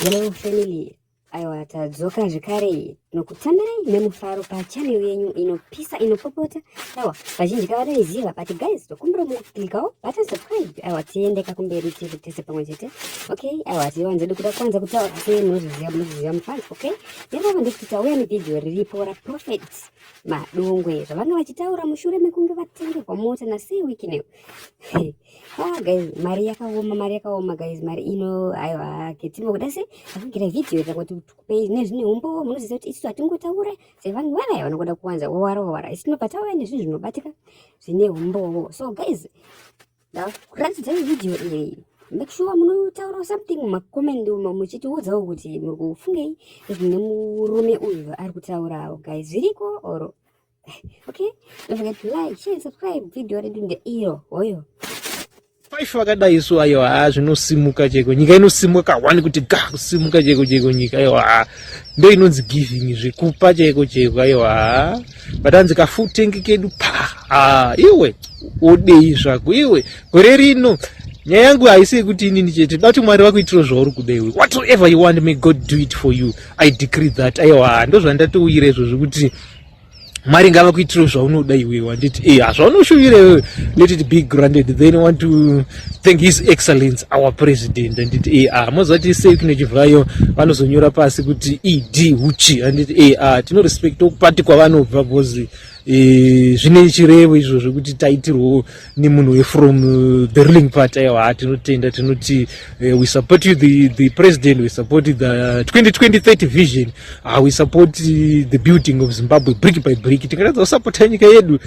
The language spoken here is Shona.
Hello family, aiwa tadzoka zvekare nokutambirai nemufaro pachannel yenyu inopisa inopopota. Aiwa vazhinji kavanoiziva, but guys tokumbira muklikawo button subscribe. Aiwa tiendeka kumberi tiri tese pamwe chete. Okay, aiwa tiwanze kuda kwanza kutaura sei munoziziva mufans. Okay, ndinova ndikuti tauya nevidhio riripo raProphet Madungwe zvavanga vachitaura mushure mekunge vatengerwa mota nasei wicknel. Guys, mari yakaoma guys, mari ino aiwa ketimo kudase akugira video yakuti tukupe nezvine umbo munoziva kuti isu atingotaura sevanhu vaya vanoda kuwanza wawara isinobataura nezvinhu zvinobatika zvine umbo. So guys, kuratidza video iyi, make sure munotaura something mumakomend muchitiudzawo kuti muri kufungei zvine murume uyu ari kutaurawo guys, zviriko oro. Okay, don't forget to like, share, subscribe. Video redu ndeiro oyo. 5 vakadai so aiwa zvinosimuka cheko nyika inosimuka kawani kuti kusimuka cheko nyika aiwa ndo inonzi giving zvekupa cheko aiwa batanzi kafutengi kedu iwe odei zvako iwe gore rino nyaya yangu haisi kuti inini chete dati mwari wakuitira zvauri kudaiwe whatever you want, may God do it for you. I decree that. Aiwa ndo zvandatouyira izvozvo kuti Mwari ngavakuitira zvaunoda iwe wanditi zvaunoshuvira iwe, let it be granted. Then I want to thank His Excellence our President anditi mozati sei kune chivhayo vanozonyora pasi kuti ed uchi anditi tinorespect okupati kwavanobva because zvine chirevo izvozvo kuti taitirwo nemunhu from the ruling party. Aiwa tinotenda tinoti we support you the president, we support the 2020-30 vision, we support the building of Zimbabwe brick by brick. Tingatadza kusapota nyika yedu.